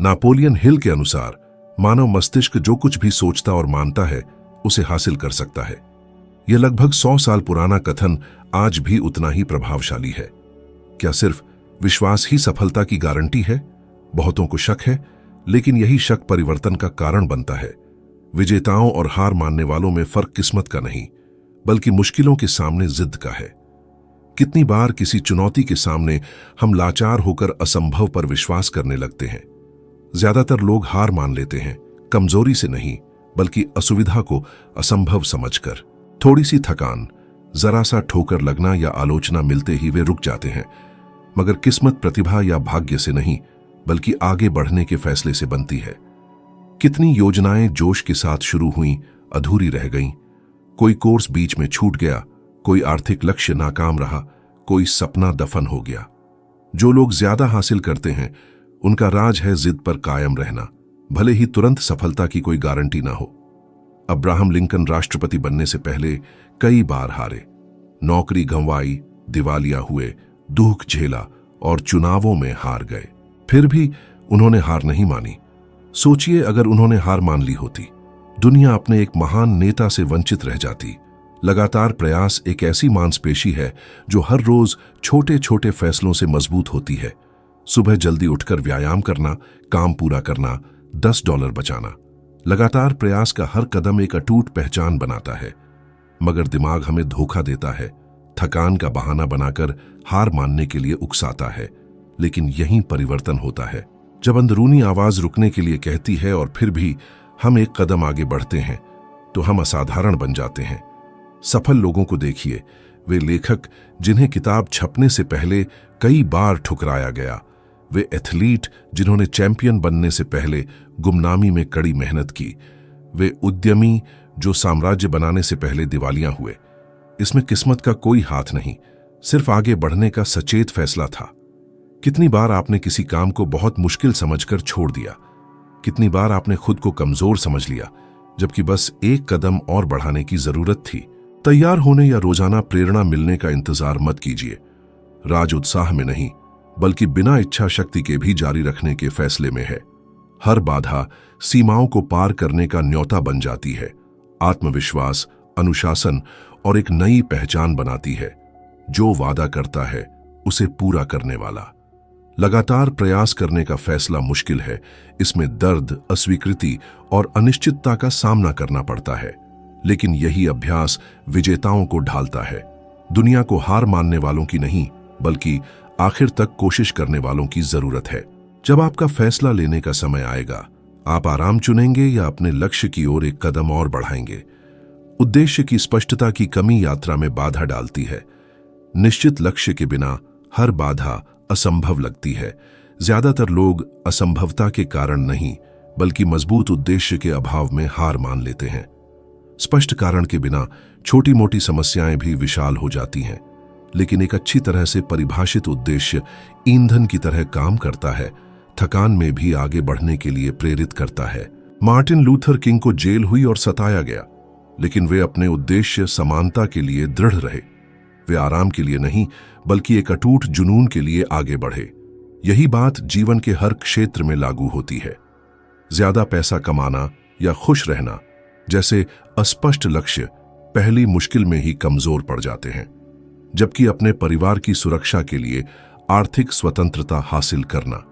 Napoleon हिल के अनुसार मानव मस्तिष्क जो कुछ भी सोचता और मानता है उसे हासिल कर सकता है। यह लगभग 100 साल पुराना कथन आज भी उतना ही प्रभावशाली है। क्या सिर्फ विश्वास ही सफलता की गारंटी है? बहुतों को शक है, लेकिन यही शक परिवर्तन का कारण बनता है। विजेताओं और हार मानने वालों में फर्क किस्मत का नहीं, बल्कि मुश्किलों के सामने जिद का है। कितनी बार किसी चुनौती के सामने हम लाचार होकर असंभव पर विश्वास करने लगते हैं। ज्यादातर लोग हार मान लेते हैं, कमजोरी से नहीं, बल्कि असुविधा को असंभव समझकर। थोड़ी सी थकान, जरा सा ठोकर लगना या आलोचना मिलते ही वे रुक जाते हैं। मगर किस्मत प्रतिभा या भाग्य से नहीं, बल्कि आगे बढ़ने के फैसले से बनती है। कितनी योजनाएं जोश के साथ शुरू हुईं, अधूरी रह गईं। कोई कोर्स बीच में छूट गया, कोई आर्थिक लक्ष्य नाकाम रहा, कोई सपना दफन हो गया। जो लोग ज्यादा हासिल करते हैं उनका राज है जिद पर कायम रहना, भले ही तुरंत सफलता की कोई गारंटी ना हो। अब्राहम लिंकन राष्ट्रपति बनने से पहले कई बार हारे, नौकरी गंवाई, दिवालिया हुए, दुख झेला और चुनावों में हार गए। फिर भी उन्होंने हार नहीं मानी। सोचिए, अगर उन्होंने हार मान ली होती, दुनिया अपने एक महान नेता से वंचित रह जाती। लगातार प्रयास एक ऐसी मांसपेशी है जो हर रोज छोटे छोटे फैसलों से मजबूत होती है। सुबह जल्दी उठकर व्यायाम करना, काम पूरा करना, $10 बचाना। लगातार प्रयास का हर कदम एक अटूट पहचान बनाता है। मगर दिमाग हमें धोखा देता है, थकान का बहाना बनाकर हार मानने के लिए उकसाता है। लेकिन यहीं परिवर्तन होता है, जब अंदरूनी आवाज रुकने के लिए कहती है और फिर भी हम एक कदम आगे बढ़ते हैं, तो हम असाधारण बन जाते हैं। सफल लोगों को देखिए, वे लेखक जिन्हें किताब छपने से पहले कई बार ठुकराया गया, वे एथलीट जिन्होंने चैंपियन बनने से पहले गुमनामी में कड़ी मेहनत की, वे उद्यमी जो साम्राज्य बनाने से पहले दिवालिया हुए। इसमें किस्मत का कोई हाथ नहीं, सिर्फ आगे बढ़ने का सचेत फैसला था। कितनी बार आपने किसी काम को बहुत मुश्किल समझकर छोड़ दिया? कितनी बार आपने खुद को कमजोर समझ लिया, जबकि बस एक कदम और बढ़ाने की जरूरत थी? तैयार होने या रोजाना प्रेरणा मिलने का इंतजार मत कीजिए। राज उत्साह में नहीं, बल्कि बिना इच्छा शक्ति के भी जारी रखने के फैसले में है। हर बाधा सीमाओं को पार करने का न्योता बन जाती है। आत्मविश्वास, अनुशासन और एक नई पहचान बनाती है। जो वादा करता है उसे पूरा करने वाला। लगातार प्रयास करने का फैसला मुश्किल है। इसमें दर्द, अस्वीकृति और अनिश्चितता का सामना करना पड़ता है, लेकिन यही अभ्यास विजेताओं को ढालता है। दुनिया को हार मानने वालों की नहीं, बल्कि आखिर तक कोशिश करने वालों की जरूरत है। जब आपका फैसला लेने का समय आएगा, आप आराम चुनेंगे या अपने लक्ष्य की ओर एक कदम और बढ़ाएंगे? उद्देश्य की स्पष्टता की कमी यात्रा में बाधा डालती है। निश्चित लक्ष्य के बिना हर बाधा असंभव लगती है। ज्यादातर लोग असंभवता के कारण नहीं, बल्कि मजबूत उद्देश्य के अभाव में हार मान लेते हैं। स्पष्ट कारण के बिना छोटी मोटी समस्याएं भी विशाल हो जाती हैं, लेकिन एक अच्छी तरह से परिभाषित उद्देश्य ईंधन की तरह काम करता है, थकान में भी आगे बढ़ने के लिए प्रेरित करता है। मार्टिन लूथर किंग को जेल हुई और सताया गया, लेकिन वे अपने उद्देश्य समानता के लिए दृढ़ रहे। वे आराम के लिए नहीं, बल्कि एक अटूट जुनून के लिए आगे बढ़े। यही बात जीवन के हर क्षेत्र में लागू होती है। ज्यादा पैसा कमाना या खुश रहना जैसे अस्पष्ट लक्ष्य पहली मुश्किल में ही कमजोर पड़ जाते हैं, जबकि अपने परिवार की सुरक्षा के लिए आर्थिक स्वतंत्रता हासिल करना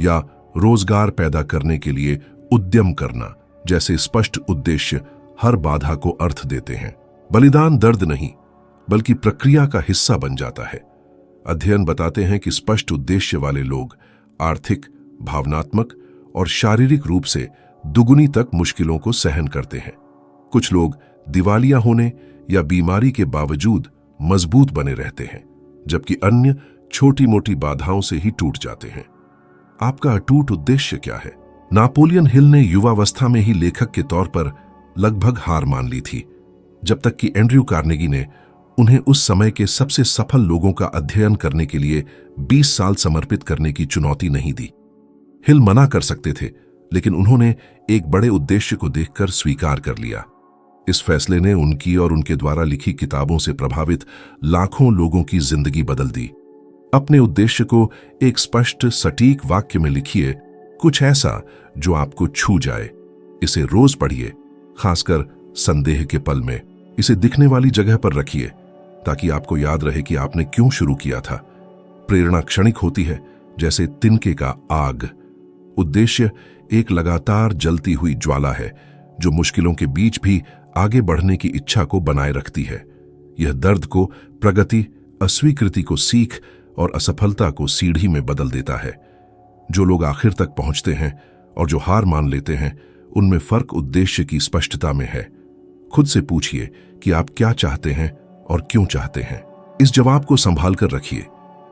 या रोजगार पैदा करने के लिए उद्यम करना जैसे स्पष्ट उद्देश्य हर बाधा को अर्थ देते हैं। बलिदान दर्द नहीं, बल्कि प्रक्रिया का हिस्सा बन जाता है। अध्ययन बताते हैं कि स्पष्ट उद्देश्य वाले लोग आर्थिक, भावनात्मक और शारीरिक रूप से दुगुनी तक मुश्किलों को सहन करते हैं। कुछ लोग दिवालिया होने या बीमारी के बावजूद मजबूत बने रहते हैं, जबकि अन्य छोटी मोटी बाधाओं से ही टूट जाते हैं। आपका अटूट उद्देश्य क्या है? नापोलियन हिल ने युवावस्था में ही लेखक के तौर पर लगभग हार मान ली थी, जब तक कि एंड्रयू कार्नेगी ने उन्हें उस समय के सबसे सफल लोगों का अध्ययन करने के लिए 20 साल समर्पित करने की चुनौती नहीं दी। हिल मना कर सकते थे, लेकिन उन्होंने एक बड़े उद्देश्य को देखकर स्वीकार कर लिया। इस फैसले ने उनकी और उनके द्वारा लिखी किताबों से प्रभावित लाखों लोगों की जिंदगी बदल दी। अपने उद्देश्य को एक स्पष्ट, सटीक वाक्य में लिखिए। कुछ ऐसा जो आपको छू जाए। इसे रोज पढ़िए, खासकर संदेह के पल में। इसे दिखने वाली जगह पर रखिए ताकि आपको याद रहे कि आपने क्यों शुरू किया था। प्रेरणा क्षणिक होती है, जैसे तिनके का आग। उद्देश्य एक लगातार जलती हुई ज्वाला है जो मुश्किलों के बीच भी आगे बढ़ने की इच्छा को बनाए रखती है। यह दर्द को प्रगति, अस्वीकृति को सीख और असफलता को सीढ़ी में बदल देता है। जो लोग आखिर तक पहुंचते हैं और जो हार मान लेते हैं, उनमें फर्क उद्देश्य की स्पष्टता में है। खुद से पूछिए कि आप क्या चाहते हैं और क्यों चाहते हैं। इस जवाब को संभाल कर रखिए,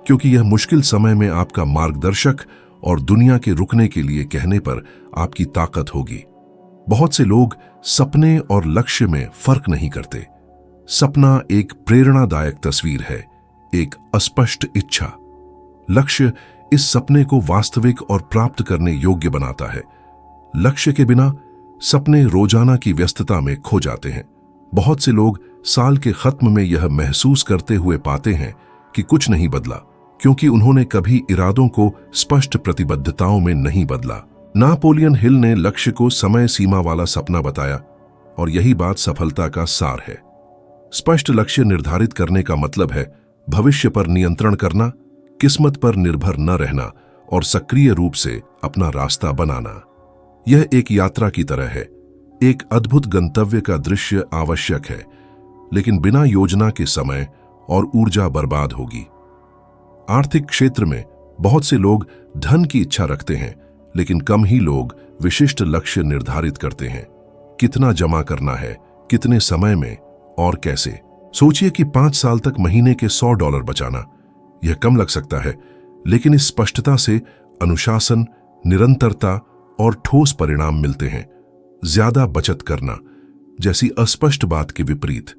क्योंकि यह मुश्किल समय में आपका मार्गदर्शक और दुनिया के रुकने के लिए कहने पर आपकी ताकत होगी। बहुत से लोग सपने और लक्ष्य में फर्क नहीं करते। सपना एक प्रेरणादायक तस्वीर है, एक अस्पष्ट इच्छा। लक्ष्य इस सपने को वास्तविक और प्राप्त करने योग्य बनाता है। लक्ष्य के बिना सपने रोजाना की व्यस्तता में खो जाते हैं। बहुत से लोग साल के खत्म में यह महसूस करते हुए पाते हैं कि कुछ नहीं बदला, क्योंकि उन्होंने कभी इरादों को स्पष्ट प्रतिबद्धताओं में नहीं बदला। नापोलियन हिल ने लक्ष्य को समय सीमा वाला सपना बताया, और यही बात सफलता का सार है। स्पष्ट लक्ष्य निर्धारित करने का मतलब है भविष्य पर नियंत्रण करना, किस्मत पर निर्भर न रहना और सक्रिय रूप से अपना रास्ता बनाना। यह एक यात्रा की तरह है। एक अद्भुत गंतव्य का दृश्य आवश्यक है, लेकिन बिना योजना के समय और ऊर्जा बर्बाद होगी। आर्थिक क्षेत्र में बहुत से लोग धन की इच्छा रखते हैं, लेकिन कम ही लोग विशिष्ट लक्ष्य निर्धारित करते हैं। कितना जमा करना है, कितने समय में और कैसे। सोचिए कि 5 साल तक महीने के $100 बचाना। यह कम लग सकता है, लेकिन इस स्पष्टता से अनुशासन, निरंतरता और ठोस परिणाम मिलते हैं। ज्यादा बचत करना जैसी अस्पष्ट बात के विपरीत।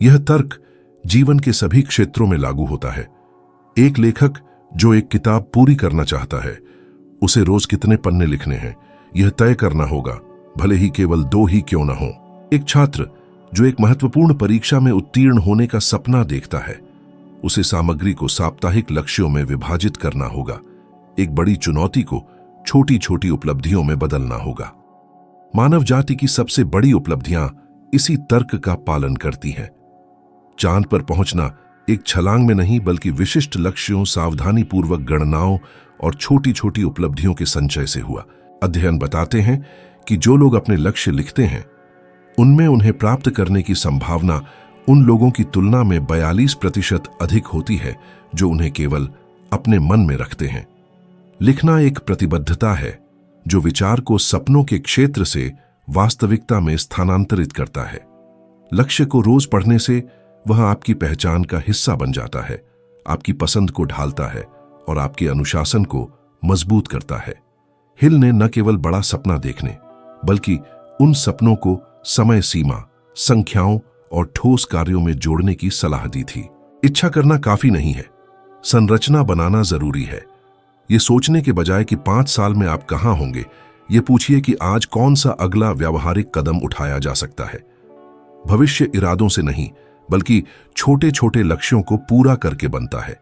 यह तर्क जीवन के सभी क्षेत्रों में लागू होता है। एक लेखक जो एक किताब पूरी करना चाहता है, उसे रोज कितने पन्ने लिखने हैं यह तय करना होगा, भले ही केवल 2 ही क्यों न हो। एक छात्र जो एक महत्वपूर्ण परीक्षा में उत्तीर्ण होने का सपना देखता है, उसे सामग्री को साप्ताहिक लक्ष्यों में विभाजित करना होगा। एक बड़ी चुनौती को छोटी छोटी उपलब्धियों में बदलना होगा। मानव जाति की सबसे बड़ी उपलब्धियां इसी तर्क का पालन करती हैं। चांद पर पहुंचना एक छलांग में नहीं, बल्कि विशिष्ट लक्ष्यों, सावधानीपूर्वक गणनाओं और छोटी छोटी उपलब्धियों के संचय से हुआ। अध्ययन बताते हैं कि जो लोग अपने लक्ष्य लिखते हैं, उनमें उन्हें प्राप्त करने की संभावना उन लोगों की तुलना में 42% अधिक होती है जो उन्हें केवल अपने मन में रखते हैं। लिखना एक प्रतिबद्धता है जो विचार को सपनों के क्षेत्र से वास्तविकता में स्थानांतरित करता है। लक्ष्य को रोज पढ़ने से वह आपकी पहचान का हिस्सा बन जाता है, आपकी पसंद को ढालता है और आपके अनुशासन को मजबूत करता है। हिल ने न केवल बड़ा सपना देखने, बल्कि उन सपनों को समय सीमा, संख्याओं और ठोस कार्यों में जोड़ने की सलाह दी थी। इच्छा करना काफी नहीं है, संरचना बनाना जरूरी है। ये सोचने के बजाय कि 5 साल में आप कहां होंगे, ये पूछिए कि आज कौन सा अगला व्यावहारिक कदम उठाया जा सकता है। भविष्य इरादों से नहीं, बल्कि छोटे छोटे लक्ष्यों को पूरा करके बनता है।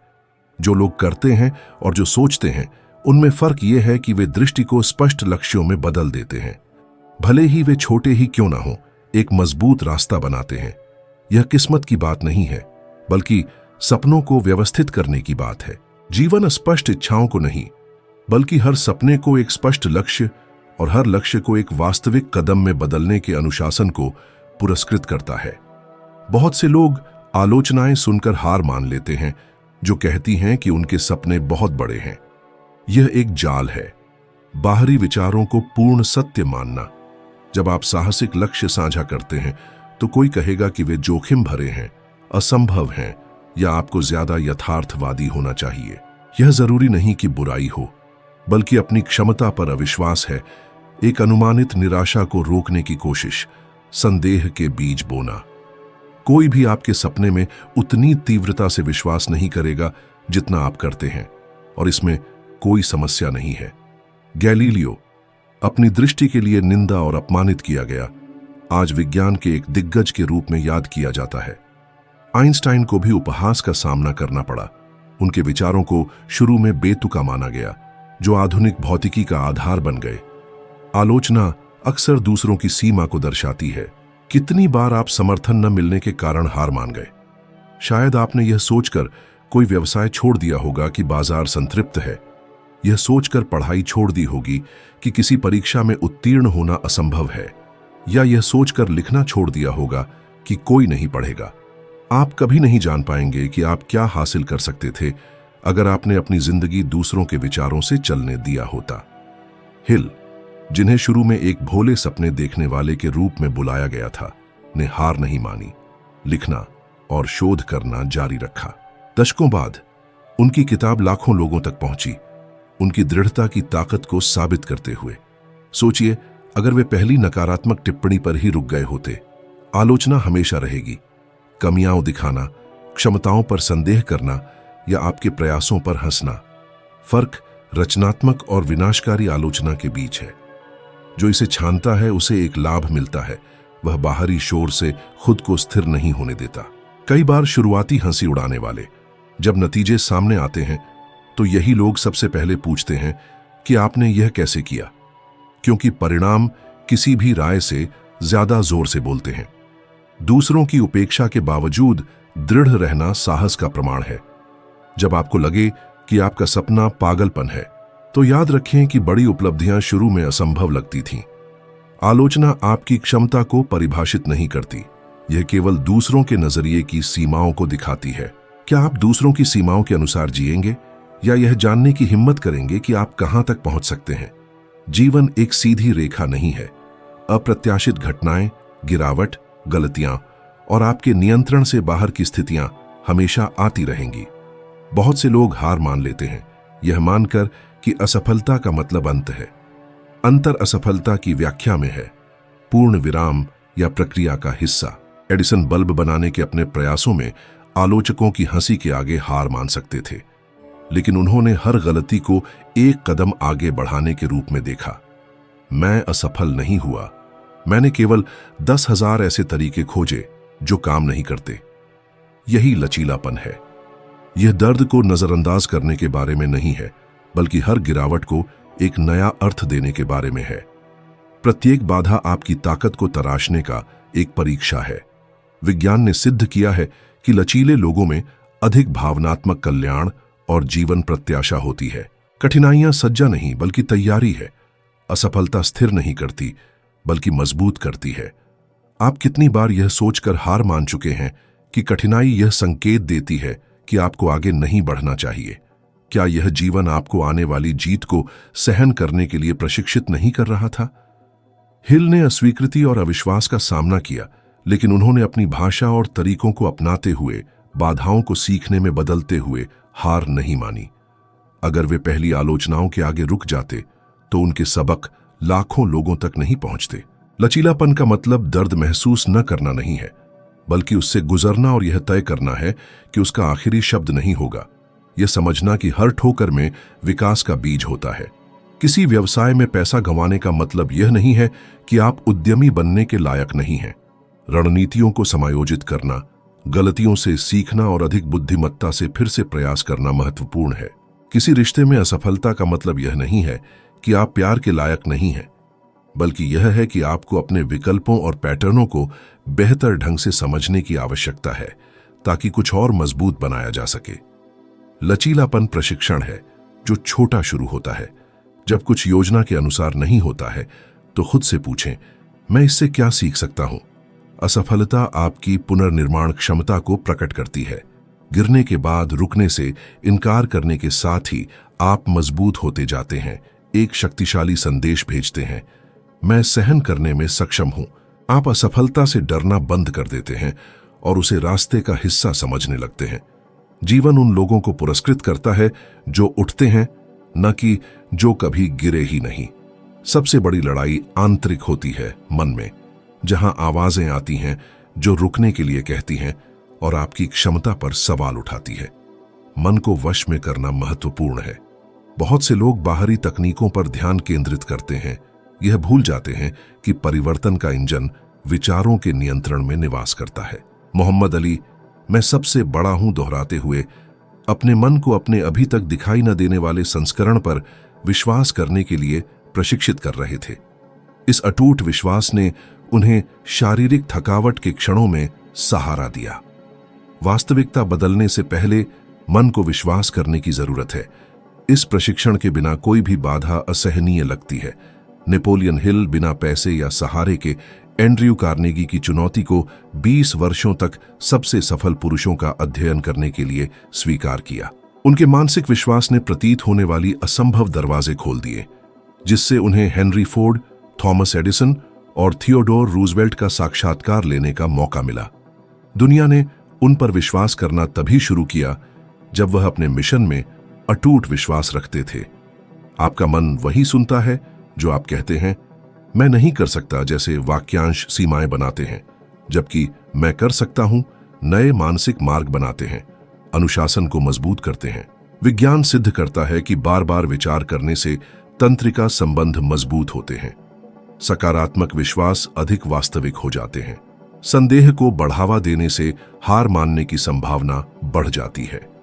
जो लोग करते हैं और जो सोचते हैं, उनमें फर्क यह है कि वे दृष्टि को स्पष्ट लक्ष्यों में बदल देते हैं। भले ही वे छोटे ही क्यों ना हो, एक मजबूत रास्ता बनाते हैं। यह किस्मत की बात नहीं है, बल्कि सपनों को व्यवस्थित करने की बात है। जीवन स्पष्ट इच्छाओं को नहीं, बल्कि हर सपने को एक स्पष्ट लक्ष्य और हर लक्ष्य को एक वास्तविक कदम में बदलने के अनुशासन को पुरस्कृत करता है। बहुत से लोग आलोचनाएं सुनकर हार मान लेते हैं, जो कहती हैं कि उनके सपने बहुत बड़े हैं। यह एक जाल है, बाहरी विचारों को पूर्ण सत्य मानना। जब आप साहसिक लक्ष्य साझा करते हैं, तो कोई कहेगा कि वे जोखिम भरे हैं, असंभव हैं, या आपको ज्यादा यथार्थवादी होना चाहिए। यह जरूरी नहीं कि बुराई हो, बल्कि अपनी क्षमता पर अविश्वास है। एक अनुमानित निराशा को रोकने की कोशिश, संदेह के बीज बोना। कोई भी आपके सपने में उतनी तीव्रता से विश्वास नहीं करेगा जितना आप करते हैं, और इसमें कोई समस्या नहीं है। गैलीलियो अपनी दृष्टि के लिए निंदा और अपमानित किया गया, आज विज्ञान के एक दिग्गज के रूप में याद किया जाता है। आइंस्टाइन को भी उपहास का सामना करना पड़ा। उनके विचारों को शुरू में बेतुका माना गया, जो आधुनिक भौतिकी का आधार बन गए। आलोचना अक्सर दूसरों की सीमा को दर्शाती है। कितनी बार आप समर्थन न मिलने के कारण हार मान गए। शायद आपने यह सोचकर कोई व्यवसाय छोड़ दिया होगा कि बाजार संतृप्त है, यह सोचकर पढ़ाई छोड़ दी होगी कि किसी परीक्षा में उत्तीर्ण होना असंभव है, या यह सोचकर लिखना छोड़ दिया होगा कि कोई नहीं पढ़ेगा। आप कभी नहीं जान पाएंगे कि आप क्या हासिल कर सकते थे अगर आपने अपनी जिंदगी दूसरों के विचारों से चलने दिया होता। हिल, जिन्हें शुरू में एक भोले सपने देखने वाले के रूप में बुलाया गया था, ने हार नहीं मानी, लिखना और शोध करना जारी रखा। दशकों बाद उनकी किताब लाखों लोगों तक पहुंची, उनकी दृढ़ता की ताकत को साबित करते हुए। सोचिए, अगर वे पहली नकारात्मक टिप्पणी पर ही रुक गए होते। आलोचना हमेशा रहेगी। कमियां दिखाना, क्षमताओं पर संदेह करना या आपके प्रयासों पर हंसना। फर्क रचनात्मक और विनाशकारी आलोचना के बीच है। जो इसे छानता है उसे एक लाभ मिलता है, वह बाहरी शोर से खुद को स्थिर नहीं होने देता। कई बार शुरुआती हंसी उड़ाने वाले जब नतीजे सामने आते हैं तो यही लोग सबसे पहले पूछते हैं कि आपने यह कैसे किया, क्योंकि परिणाम किसी भी राय से ज्यादा जोर से बोलते हैं। दूसरों की उपेक्षा के बावजूद दृढ़ रहना साहस का प्रमाण है। जब आपको लगे कि आपका सपना पागलपन है, तो याद रखें कि बड़ी उपलब्धियां शुरू में असंभव लगती थीं। आलोचना आपकी क्षमता को परिभाषित नहीं करती, यह केवल दूसरों के नजरिए की सीमाओं को दिखाती है। क्या आप दूसरों की सीमाओं के अनुसार जिएंगे या यह जानने की हिम्मत करेंगे कि आप कहां तक पहुंच सकते हैं? जीवन एक सीधी रेखा नहीं है। अप्रत्याशित घटनाएं, गिरावट, गलतियां और आपके नियंत्रण से बाहर की स्थितियां हमेशा आती रहेंगी। बहुत से लोग हार मान लेते हैं, यह मानकर कि असफलता का मतलब अंत है। अंतर असफलता की व्याख्या में है, पूर्ण विराम या प्रक्रिया का हिस्सा। एडिसन बल्ब बनाने के अपने प्रयासों में आलोचकों की हंसी के आगे हार मान सकते थे, लेकिन उन्होंने हर गलती को एक कदम आगे बढ़ाने के रूप में देखा। मैं असफल नहीं हुआ, मैंने केवल 10,000 ऐसे तरीके खोजे जो काम नहीं करते। यही लचीलापन है। यह दर्द को नजरअंदाज करने के बारे में नहीं है, बल्कि हर गिरावट को एक नया अर्थ देने के बारे में है। प्रत्येक बाधा आपकी ताकत को तराशने का एक परीक्षा है। विज्ञान ने सिद्ध किया है कि लचीले लोगों में अधिक भावनात्मक कल्याण और जीवन प्रत्याशा होती है। कठिनाइयां सज्जा नहीं बल्कि तैयारी है। असफलता स्थिर नहीं करती बल्कि मजबूत करती है। आप कितनी बार यह सोचकर हार मान चुके हैं कि कठिनाई यह संकेत देती है कि आपको आगे नहीं बढ़ना चाहिए? क्या यह जीवन आपको आने वाली जीत को सहन करने के लिए प्रशिक्षित नहीं कर रहा था? हिल ने अस्वीकृति और अविश्वास का सामना किया, लेकिन उन्होंने अपनी भाषा और तरीकों को अपनाते हुए, बाधाओं को सीखने में बदलते हुए हार नहीं मानी। अगर वे पहली आलोचनाओं के आगे रुक जाते तो उनके सबक लाखों लोगों तक नहीं पहुंचते। लचीलापन का मतलब दर्द महसूस न करना नहीं है, बल्कि उससे गुजरना और यह तय करना है कि उसका आखिरी शब्द नहीं होगा। यह समझना कि हर ठोकर में विकास का बीज होता है। किसी व्यवसाय में पैसा गंवाने का मतलब यह नहीं है कि आप उद्यमी बनने के लायक नहीं हैं। रणनीतियों को समायोजित करना, गलतियों से सीखना और अधिक बुद्धिमत्ता से फिर से प्रयास करना महत्वपूर्ण है। किसी रिश्ते में असफलता का मतलब यह नहीं है कि आप प्यार के लायक नहीं हैं, बल्कि यह है कि आपको अपने विकल्पों और पैटर्नों को बेहतर ढंग से समझने की आवश्यकता है ताकि कुछ और मजबूत बनाया जा सके। लचीलापन प्रशिक्षण है जो छोटा शुरू होता है। जब कुछ योजना के अनुसार नहीं होता है तो खुद से पूछें, मैं इससे क्या सीख सकता हूं? असफलता आपकी पुनर्निर्माण क्षमता को प्रकट करती है। गिरने के बाद रुकने से इनकार करने के साथ ही आप मजबूत होते जाते हैं, एक शक्तिशाली संदेश भेजते हैं, मैं सहन करने में सक्षम हूं। आप असफलता से डरना बंद कर देते हैं और उसे रास्ते का हिस्सा समझने लगते हैं। जीवन उन लोगों को पुरस्कृत करता है जो उठते हैं, न कि जो कभी गिरे ही नहीं। सबसे बड़ी लड़ाई आंतरिक होती है, मन में, जहां आवाजें आती हैं जो रुकने के लिए कहती हैं और आपकी क्षमता पर सवाल उठाती है। मन को वश में करना महत्वपूर्ण है। बहुत से लोग बाहरी तकनीकों पर ध्यान केंद्रित करते हैं, यह भूल जाते हैं कि परिवर्तन का इंजन विचारों के नियंत्रण में निवास करता है। मोहम्मद अली, मैं सबसे बड़ा हूं दोहराते हुए अपने मन को अपने अभी तक दिखाई न देने वाले संस्करण पर विश्वास करने के लिए प्रशिक्षित कर रहे थे। इस अटूट विश्वास ने उन्हें शारीरिक थकावट के क्षणों में सहारा दिया। वास्तविकता बदलने से पहले मन को विश्वास करने की जरूरत है। इस प्रशिक्षण के बिना कोई भी बाधा असहनीय लगती है। नेपोलियन हिल बिना पैसे या सहारे के एंड्रयू कार्नेगी की चुनौती को 20 वर्षों तक सबसे सफल पुरुषों का अध्ययन करने के लिए स्वीकार किया। उनके मानसिक विश्वास ने प्रतीत होने वाली असंभव दरवाजे खोल दिए, जिससे उन्हें हेनरी फोर्ड, थॉमस एडिसन और थियोडोर रूजवेल्ट का साक्षात्कार लेने का मौका मिला। दुनिया ने उन पर विश्वास करना तभी शुरू किया जब वह अपने मिशन में अटूट विश्वास रखते थे। आपका मन वही सुनता है जो आप कहते हैं। मैं नहीं कर सकता जैसे वाक्यांश सीमाएं बनाते हैं, जबकि मैं कर सकता हूं नए मानसिक मार्ग बनाते हैं, अनुशासन को मजबूत करते हैं। विज्ञान सिद्ध करता है कि बार बार विचार करने से तंत्रिका संबंध मजबूत होते हैं। सकारात्मक विश्वास अधिक वास्तविक हो जाते हैं। संदेह को बढ़ावा देने से हार मानने की संभावना बढ़ जाती है।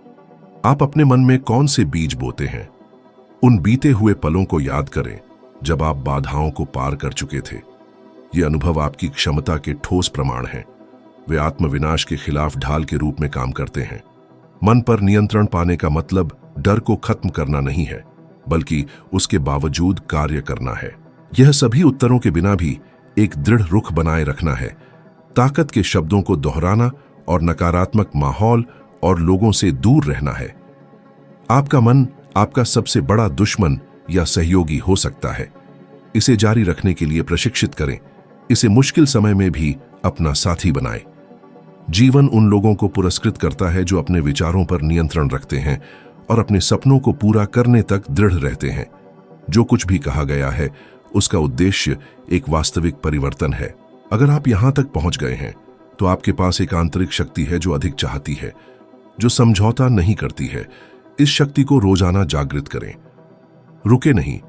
आप अपने मन में कौन से बीज बोते हैं? उन बीते हुए पलों को याद करें जब आप बाधाओं को पार कर चुके थे। ये अनुभव आपकी क्षमता के ठोस प्रमाण हैं। वे आत्मविनाश के खिलाफ ढाल के रूप में काम करते हैं। मन पर नियंत्रण पाने का मतलब डर को खत्म करना नहीं है, बल्कि उसके बावजूद कार्य करना है। यह सभी उत्तरों के बिना भी एक दृढ़ रुख बनाए रखना है, ताकत के शब्दों को दोहराना और नकारात्मक माहौल और लोगों से दूर रहना है। आपका मन आपका सबसे बड़ा दुश्मन या सहयोगी हो सकता है। इसे जारी रखने के लिए प्रशिक्षित करें। इसे मुश्किल समय में भी अपना साथी बनाएं। जीवन उन लोगों को पुरस्कृत करता है जो अपने विचारों पर नियंत्रण रखते हैं और अपने सपनों को पूरा करने तक दृढ़ रहते हैं। जो कुछ भी कहा गया है, उसका उद्देश्य एक वास्तविक परिवर्तन है। अगर आप यहां तक पहुंच गए हैं, तो आपके पास एक आंतरिक शक्ति है जो अधिक चाहती है, जो समझौता नहीं करती है। इस शक्ति को रोजाना जागृत करें। रुके नहीं,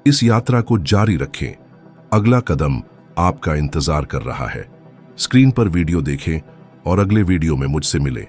इस यात्रा को जारी रखें। अगला कदम आपका इंतजार कर रहा है। स्क्रीन पर वीडियो देखें और अगले वीडियो में मुझसे मिलें।